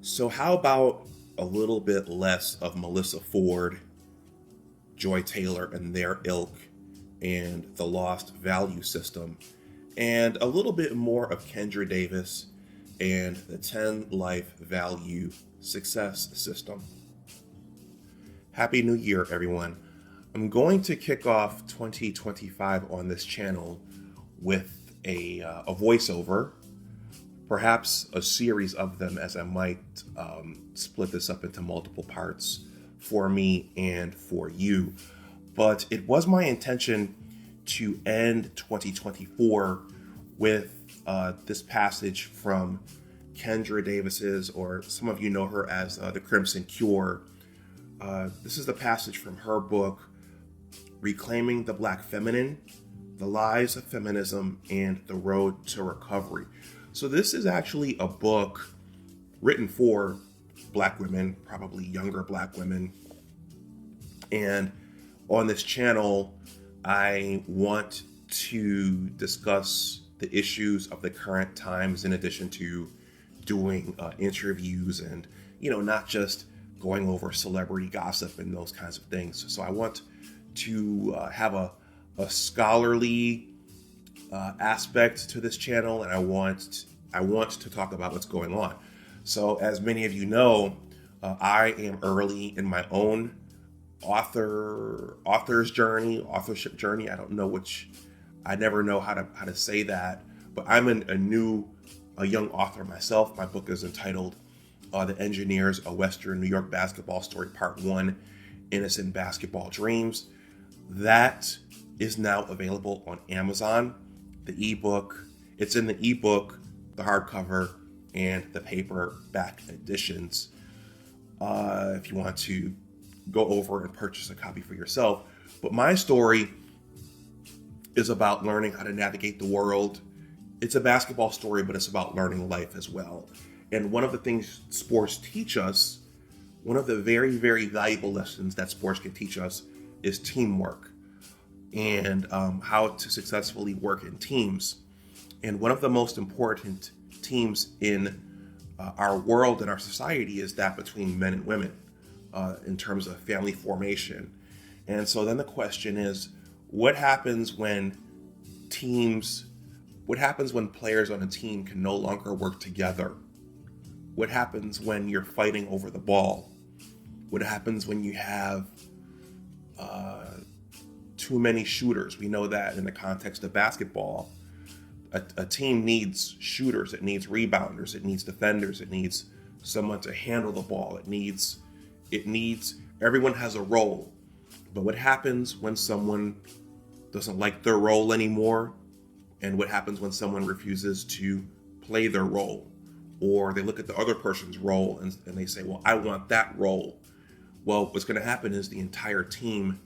So how about a little bit less of Melyssa Ford, Joy Taylor and their ilk, and the lost value system, and a little bit more of Kendra Davis and the 10 life value success system. Happy New Year, everyone. I'm going to kick off 2025 on this channel with a voiceover, perhaps a series of them, as I might split this up into multiple parts for me and for you. But it was my intention to end 2024 with this passage from Kendra Davis's, or some of you know her as the Crimson Cure. This is the passage from her book, Reclaiming the Black Feminine, The Lies of Feminism, and the Road to Recovery. So this is actually a book written for Black women, probably younger Black women. And on this channel, I want to discuss the issues of the current times, in addition to doing interviews and, not just going over celebrity gossip and those kinds of things. So I want to have a scholarly aspect to this channel, and I want to talk about what's going on. So as many of you know, I am early in my own authorship journey. I never know how to say that, but I'm a young author myself. My book is entitled The Engineers, A Western New York Basketball Story, Part 1, Innocent Basketball Dreams. That is now available on Amazon. The ebook, it's in the ebook, the hardcover, and the paperback editions. If you want to go over and purchase a copy for yourself. But my story is about learning how to navigate the world. It's a basketball story, but it's about learning life as well. And one of the things sports teach us, one of the very, very valuable lessons that sports can teach us, is teamwork and how to successfully work in teams. And one of the most important teams in our world and our society is that between men and women, in terms of family formation. And so then the question is, what happens when players on a team can no longer work together? What happens when you're fighting over the ball? What happens when you have too many shooters? We know that in the context of basketball, a team needs shooters, it needs rebounders, it needs defenders, it needs someone to handle the ball, it needs everyone has a role. But what happens when someone doesn't like their role anymore? And what happens when someone refuses to play their role? Or they look at the other person's role and they say, well, I want that role. Well, what's going to happen is the entire team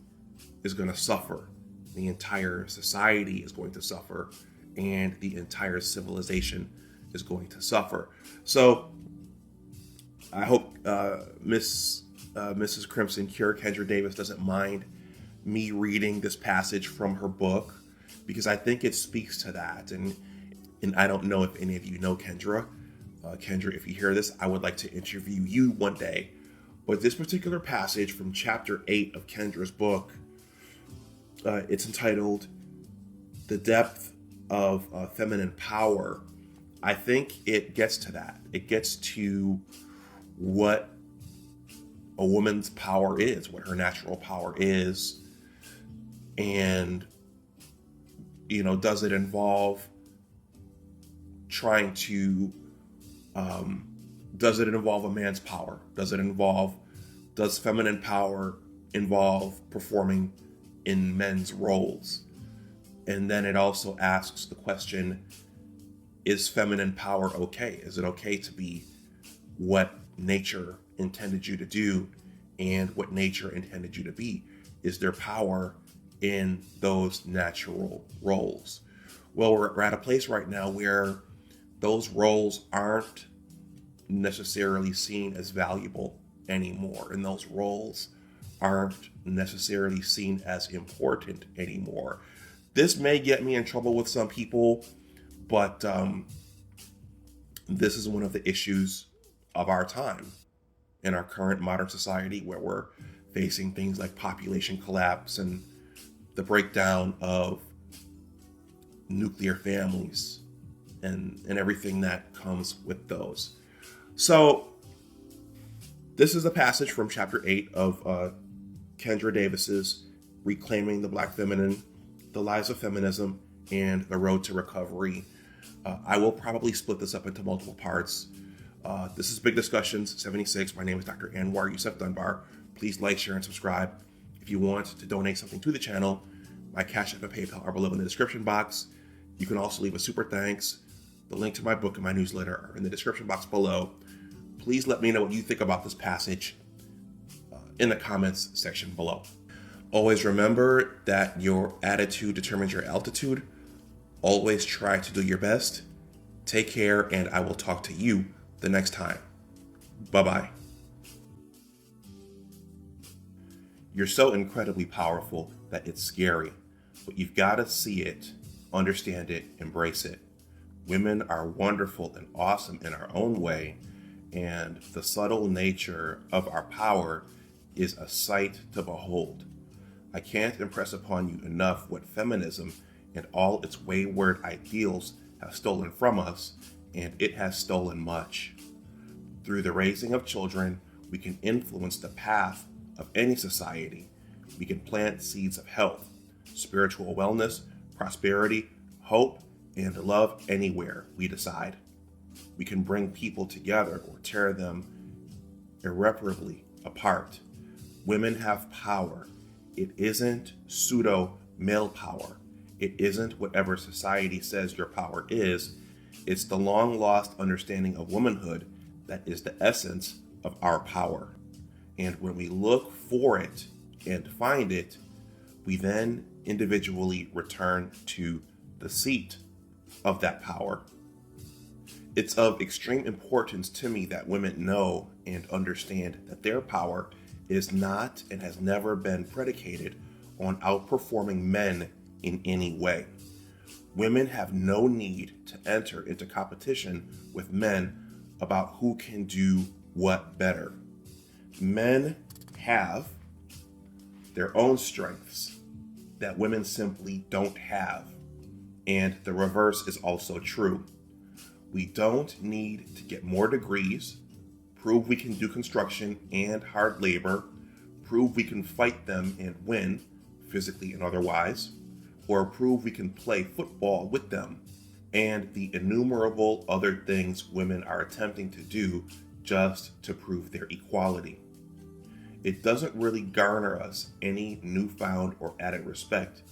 is going to suffer. The entire society is going to suffer. And the entire civilization is going to suffer. So I hope Mrs. Crimson Cure, Kendra Davis, doesn't mind me reading this passage from her book, because I think it speaks to that. And I don't know if any of you know Kendra. Kendra, if you hear this, I would like to interview you one day. But this particular passage from chapter 8 of Kendra's book, it's entitled The Depth of Feminine Power. I think it gets to that. It gets to what a woman's power is, what her natural power is. And, does it involve does it involve a man's power? Does feminine power involve performing in men's roles? And then it also asks the question, is feminine power okay? Is it okay to be what nature intended you to do and what nature intended you to be? Is there power in those natural roles? Well, we're at a place right now where those roles aren't necessarily seen as valuable anymore, and those roles aren't necessarily seen as important anymore. This may get me in trouble with some people, but this is one of the issues of our time in our current modern society, where we're facing things like population collapse and the breakdown of nuclear families and everything that comes with those. So this is a passage from chapter 8 of Kendra Davis's Reclaiming the Black Feminine, The Lies of Feminism, and The Road to Recovery. I will probably split this up into multiple parts. This is Big Discussions 76. My name is Dr. Anwar Yusuf Dunbar. Please like, share, and subscribe. If you want to donate something to the channel, my Cash App and PayPal are below in the description box. You can also leave a super thanks. The link to my book and my newsletter are in the description box below. Please let me know what you think about this passage in the comments section below. Always remember that your attitude determines your altitude. Always try to do your best. Take care, and I will talk to you the next time. Bye-bye. You're so incredibly powerful that it's scary, but you've got to see it, understand it, embrace it. Women are wonderful and awesome in our own way, and the subtle nature of our power is a sight to behold. I can't impress upon you enough what feminism and all its wayward ideals have stolen from us, and it has stolen much. Through the raising of children, we can influence the path of any society. We can plant seeds of health, spiritual wellness, prosperity, hope, and love anywhere we decide. We can bring people together or tear them irreparably apart. Women have power. It isn't pseudo male power. It isn't whatever society says your power is. It's the long lost understanding of womanhood that is the essence of our power. And when we look for it and find it, we then individually return to the seat of that power. It's of extreme importance to me that women know and understand that their power is not and has never been predicated on outperforming men in any way. Women have no need to enter into competition with men about who can do what better. Men have their own strengths that women simply don't have. And the reverse is also true. We don't need to get more degrees, prove we can do construction and hard labor, prove we can fight them and win, physically and otherwise, or prove we can play football with them, and the innumerable other things women are attempting to do just to prove their equality. It doesn't really garner us any newfound or added respect.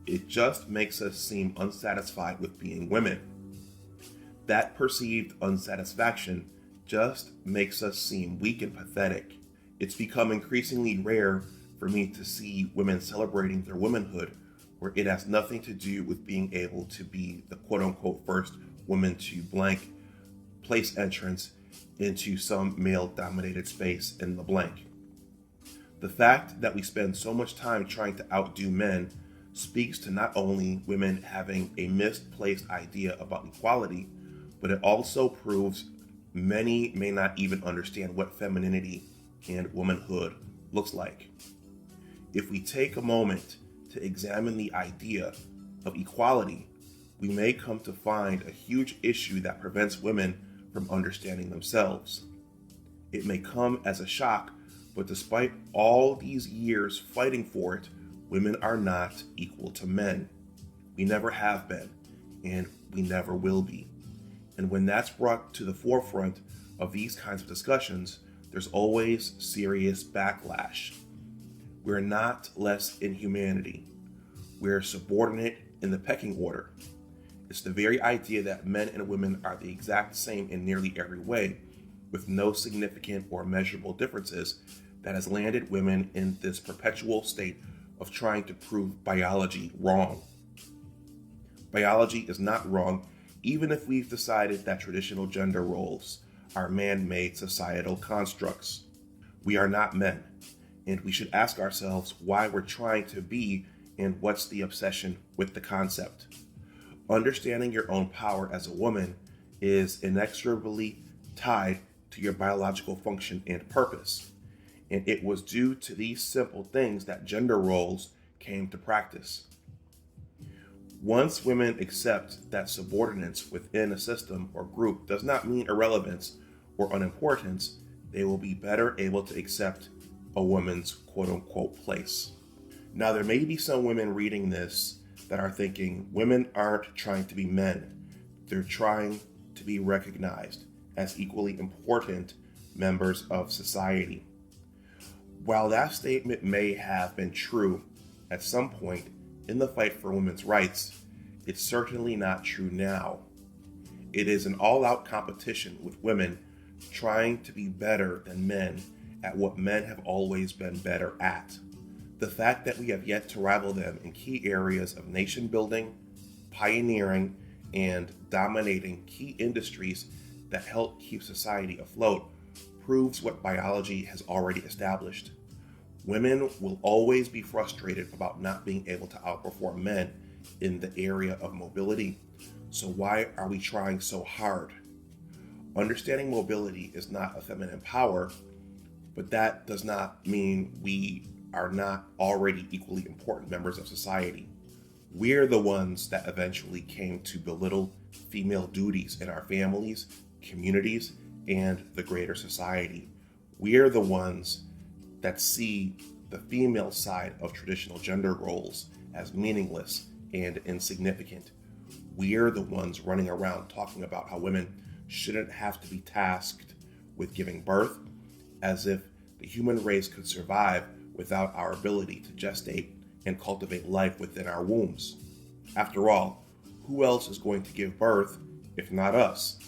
It just makes us seem unsatisfied with being women. That perceived unsatisfaction just makes us seem weak and pathetic. It's become increasingly rare for me to see women celebrating their womanhood, where it has nothing to do with being able to be the quote-unquote first woman to blank place entrance into some male-dominated space in the blank. The fact that we spend so much time trying to outdo men speaks to not only women having a misplaced idea about equality, but it also proves many may not even understand what femininity and womanhood looks like. If we take a moment to examine the idea of equality, we may come to find a huge issue that prevents women from understanding themselves. It may come as a shock, but despite all these years fighting for it, women are not equal to men. We never have been, and we never will be. And when that's brought to the forefront of these kinds of discussions, there's always serious backlash. We're not less in humanity. We're subordinate in the pecking order. It's the very idea that men and women are the exact same in nearly every way, with no significant or measurable differences, that has landed women in this perpetual state of trying to prove biology wrong. Biology is not wrong, even if we've decided that traditional gender roles are man-made societal constructs. We are not men, and we should ask ourselves why we're trying to be and what's the obsession with the concept. Understanding your own power as a woman is inexorably tied to to your biological function and purpose. And it was due to these simple things that gender roles came to practice. Once women accept that subordinates within a system or group does not mean irrelevance or unimportance, they will be better able to accept a woman's quote-unquote place. Now, there may be some women reading this that are thinking women aren't trying to be men. They're trying to be recognized as equally important members of society. While that statement may have been true at some point in the fight for women's rights, it's certainly not true now. It is an all-out competition with women trying to be better than men at what men have always been better at. The fact that we have yet to rival them in key areas of nation building, pioneering, and dominating key industries that help keep society afloat proves what biology has already established. Women will always be frustrated about not being able to outperform men in the area of mobility. So why are we trying so hard? Understanding mobility is not a feminine power, but that does not mean we are not already equally important members of society. We're the ones that eventually came to belittle female duties in our families, communities, and the greater society. We're the ones that see the female side of traditional gender roles as meaningless and insignificant. We're the ones running around talking about how women shouldn't have to be tasked with giving birth, as if the human race could survive without our ability to gestate and cultivate life within our wombs. After all, who else is going to give birth if not us?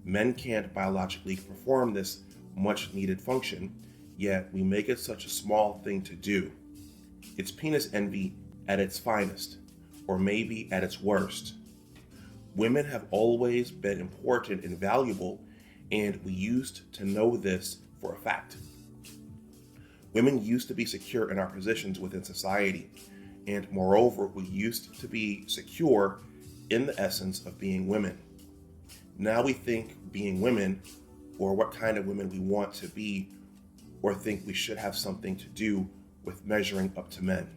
Men can't biologically perform this much needed function, yet we make it such a small thing to do. It's penis envy at its finest, or maybe at its worst. Women have always been important and valuable, and we used to know this for a fact. Women used to be secure in our positions within society, and moreover, we used to be secure in the essence of being women. Now we think being women, or what kind of women we want to be, or think we should have something to do with measuring up to men.